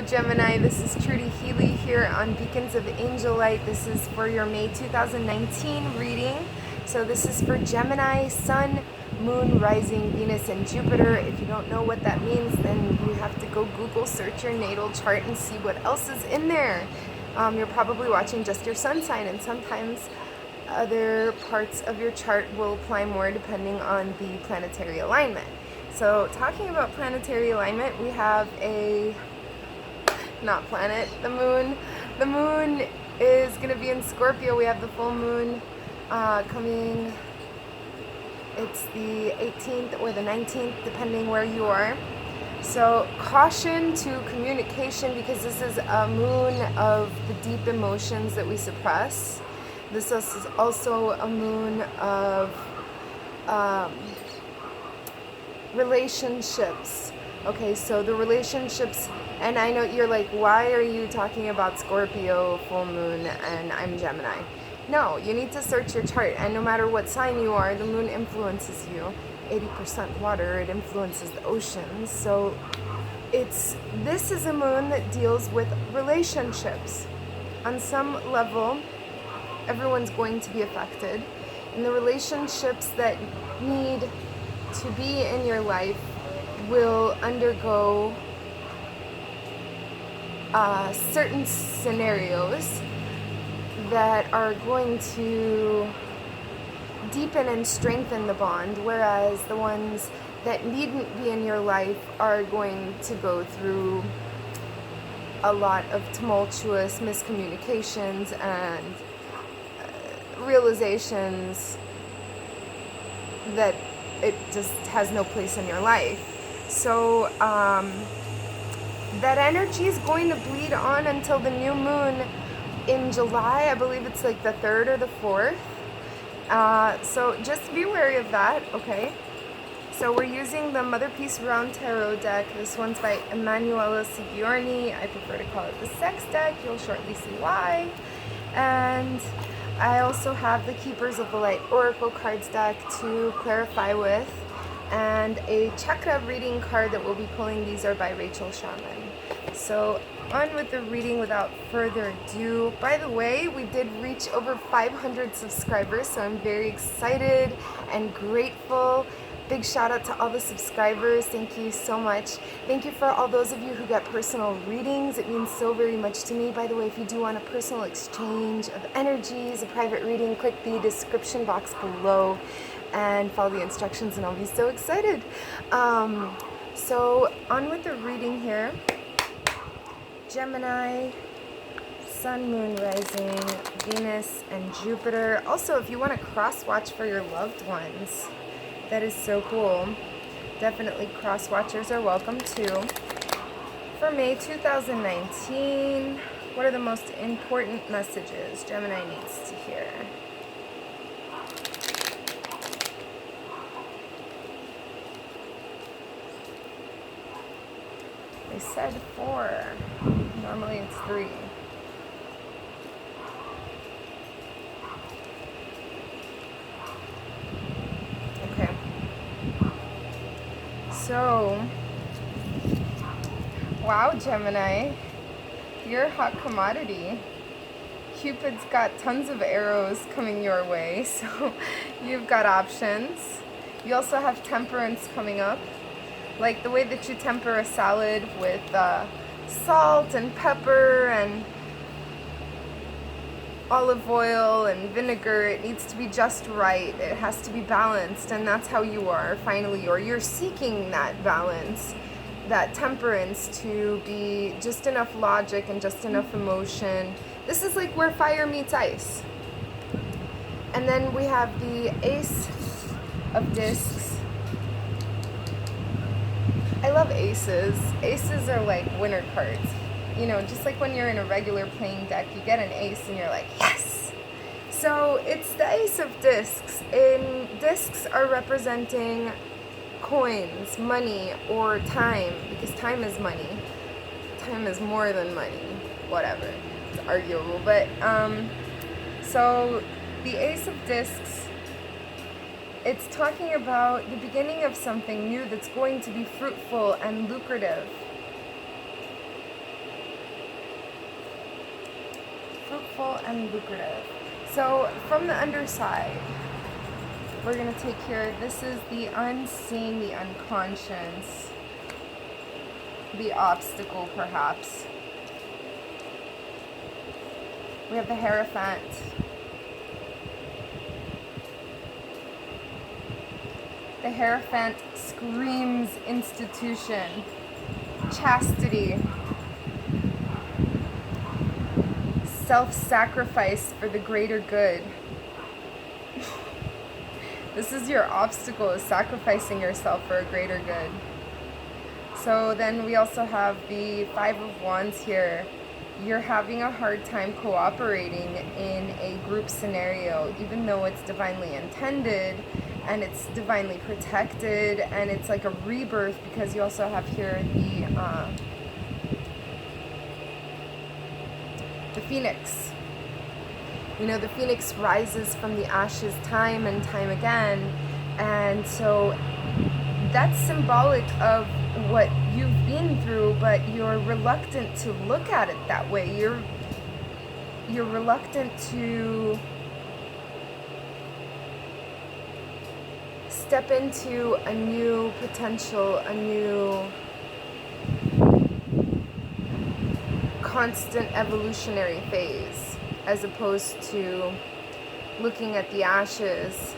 Gemini, this is Trudy Healy here on Beacons of Angel Light. This is for your May 2019 reading. So this is for Gemini, Sun, Moon, Rising, Venus, and Jupiter. If you don't know what that means, then you have to go Google search your natal chart and see what else is in there. You're probably watching just your sun sign, and sometimes other parts of your chart will apply more depending on the planetary alignment. So talking about planetary alignment, we have not planet, the moon. The moon is going to be in Scorpio. We have the full moon coming. It's the 18th or the 19th, depending where you are. So caution to communication, because this is a moon of the deep emotions that we suppress. This is also a moon of relationships. Okay, so the relationships, and I know you're like, why are you talking about Scorpio, full moon, and I'm Gemini? No, you need to search your chart, and no matter what sign you are, the moon influences you. 80% water, it influences the oceans. So this is a moon that deals with relationships. On some level, everyone's going to be affected. And the relationships that need to be in your life will undergo certain scenarios that are going to deepen and strengthen the bond, whereas the ones that needn't be in your life are going to go through a lot of tumultuous miscommunications and realizations that it just has no place in your life. So that energy is going to bleed on until the new moon in July. I believe it's like the 3rd or the 4th. So just be wary of that, okay? So we're using the Mother Peace Round Tarot deck. This one's by Emanuela Sigiorni. I prefer to call it the Sex deck. You'll shortly see why. And I also have the Keepers of the Light Oracle cards deck to clarify with, and a chakra reading card that we'll be pulling. These are by Rachel Shaman. So on with the reading without further ado. By the way, we did reach over 500 subscribers, so I'm very excited and grateful. Big shout out to all the subscribers. Thank you so much. Thank you for all those of you who get personal readings. It means so very much to me. By the way, if you do want a personal exchange of energies, a private reading, click the description box below and follow the instructions, and I'll be so excited. So on with the reading here. Gemini, Sun, Moon, Rising, Venus, and Jupiter. Also, if you want to cross-watch for your loved ones, that is so cool. Definitely cross-watchers are welcome too. For May 2019, what are the most important messages Gemini needs to hear? They said 4. Normally it's 3. Okay. So, wow, Gemini, you're a hot commodity. Cupid's got tons of arrows coming your way, so you've got options. You also have temperance coming up. Like the way that you temper a salad with salt and pepper and olive oil and vinegar, it needs to be just right. It has to be balanced, and that's how you are finally, or you're seeking that balance, that temperance, to be just enough logic and just enough emotion. This is like where fire meets ice. And then we have the Ace of Discs. I love aces. Aces are like winner cards. You know, just like when you're in a regular playing deck, you get an ace and you're like, yes! So it's the Ace of Discs. And discs are representing coins, money, or time, because time is money. Time is more than money. Whatever. It's arguable. But, so the Ace of Discs, it's talking about the beginning of something new that's going to be fruitful and lucrative. fruitful and lucrative. So from the underside, we're going to take here, this is the unseen, the unconscious, the obstacle perhaps. We have the Hierophant. The Hierophant screams institution, chastity, self-sacrifice for the greater good. This is your obstacle, is sacrificing yourself for a greater good. So then we also have the Five of Wands here. You're having a hard time cooperating in a group scenario, even though it's divinely intended and it's divinely protected and it's like a rebirth, because you also have here the Phoenix. You know, the Phoenix rises from the ashes time and time again, and so that's symbolic of what you've been through, but you're reluctant to look at it that way. You're reluctant to step into a new potential, a new constant evolutionary phase, as opposed to looking at the ashes,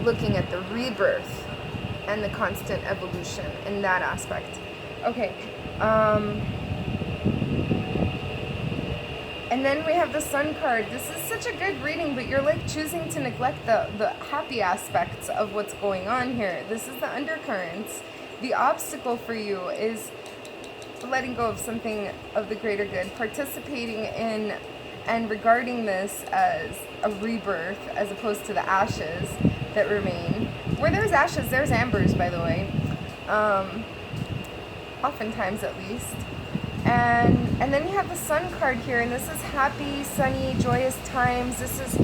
looking at the rebirth and the constant evolution in that aspect. Okay. And then we have the Sun card. This is such a good reading, but you're like choosing to neglect the happy aspects of what's going on here. This is the undercurrents. The obstacle for you is letting go of something of the greater good, participating in and regarding this as a rebirth as opposed to the ashes that remain. Where there's ashes, there's ambers, by the way. Oftentimes, at least. And then you have the Sun card here, and this is happy, sunny, joyous times. This is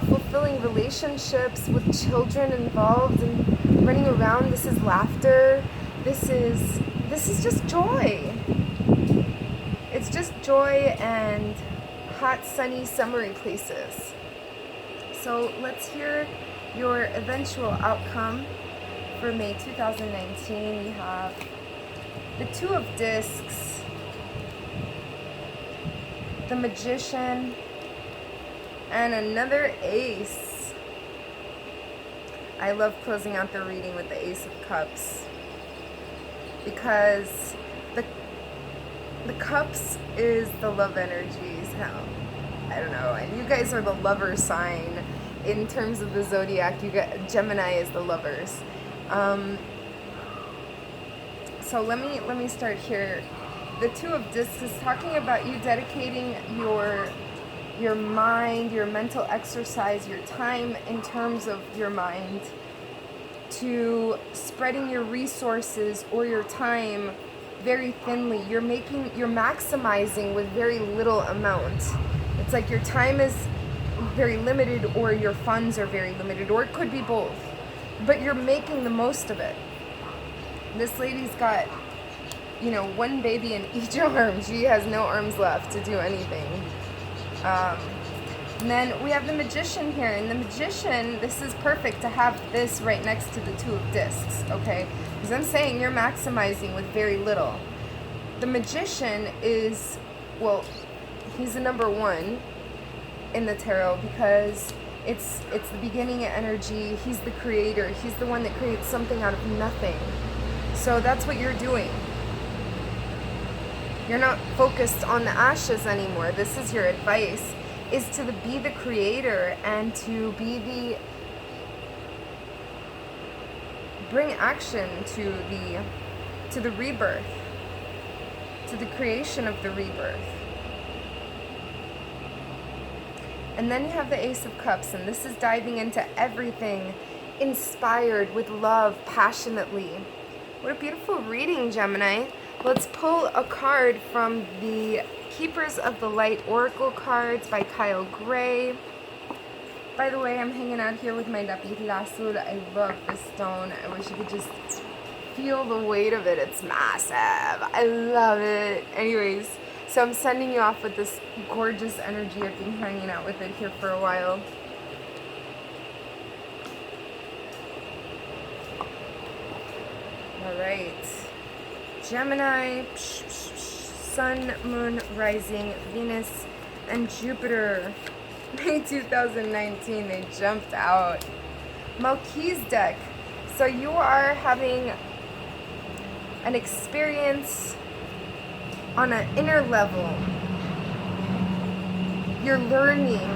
fulfilling relationships with children involved and running around. This is laughter. This is just joy. It's just joy and hot, sunny, summery places. So let's hear your eventual outcome for May 2019. We have the Two of Discs, the Magician, and another Ace. I love closing out the reading with the Ace of Cups, because the Cups is the love energies. Hell, I don't know. And you guys are the lover sign in terms of the zodiac. You get Gemini is the lovers. So let me start here. The Two of Discs is talking about you dedicating your mind, your mental exercise, your time in terms of your mind to spreading your resources or your time very thinly. You're maximizing with very little amount. It's like your time is very limited, or your funds are very limited, or it could be both, but you're making the most of it. This lady's got, one baby in each arm. She has no arms left to do anything. And then we have the Magician here, and the Magician, this is perfect to have this right next to the Two of Discs, okay? Because I'm saying you're maximizing with very little. The Magician is, he's the number one in the tarot, because it's the beginning energy. He's the creator. He's the one that creates something out of nothing. So that's what you're doing. You're not focused on the ashes anymore. This is your advice, is to be the creator and to bring action to the rebirth, to the creation of the rebirth. And then you have the Ace of Cups, and this is diving into everything inspired with love, passionately. What a beautiful reading, Gemini. Let's pull a card from the Keepers of the Light Oracle cards by Kyle Gray. By the way, I'm hanging out here with my Lapis Lazuli. I love this stone. I wish you could just feel the weight of it. It's massive. I love it. Anyways, So I'm sending you off with this gorgeous energy. I've been hanging out with it here for a while. All right. Gemini, Sun, Moon, Rising, Venus, and Jupiter. May 2019, they jumped out. Melchizedek. So you are having an experience on an inner level. You're learning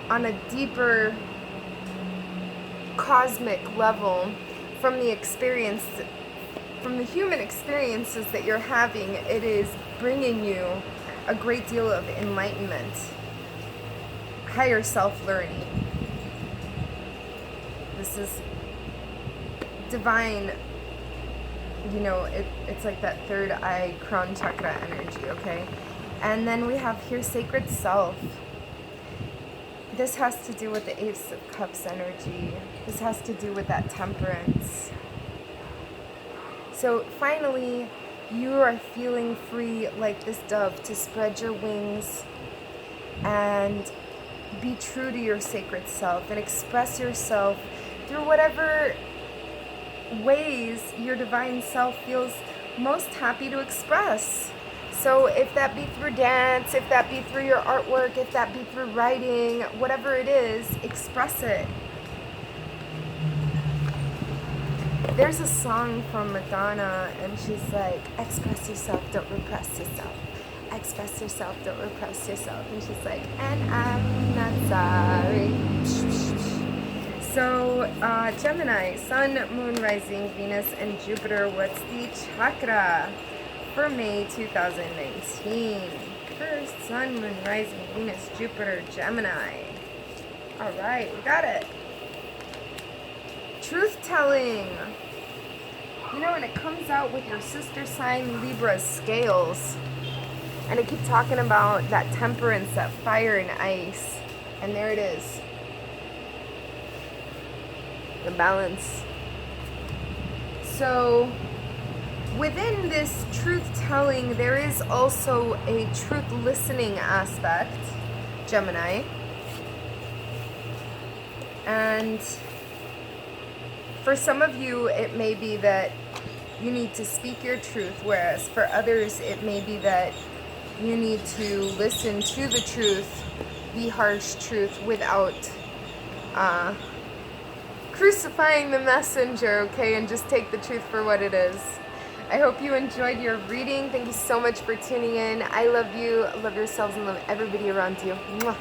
on a deeper cosmic level from the experience, from the human experiences that you're having. It is bringing you a great deal of enlightenment, higher self-learning. This is divine. You know, it's like that third eye crown chakra energy, okay? And then we have here sacred self. This has to do with the Ace of Cups energy. This has to do with that temperance. So finally, you are feeling free like this dove to spread your wings and be true to your sacred self and express yourself through whatever ways your divine self feels most happy to express. So if that be through dance, if that be through your artwork, if that be through writing, whatever it is, express it. There's a song from Madonna, and she's like, express yourself, don't repress yourself. Express yourself, don't repress yourself. And she's like, and I'm not sorry. So, Gemini, Sun, Moon, Rising, Venus, and Jupiter. What's the chakra for May 2019? First, Sun, Moon, Rising, Venus, Jupiter, Gemini. All right, we got it. Truth-telling. You know, when it comes out with your sister sign, Libra, scales. And I keep talking about that temperance, that fire and ice. And there it is. The balance. So within this truth telling, there is also a truth listening aspect, Gemini. And for some of you, it may be that you need to speak your truth, whereas for others, it may be that you need to listen to the truth, the harsh truth, without crucifying the messenger, okay, and just take the truth for what it is. I hope you enjoyed your reading. Thank you so much for tuning in. I love you, love yourselves, and love everybody around you. Mwah.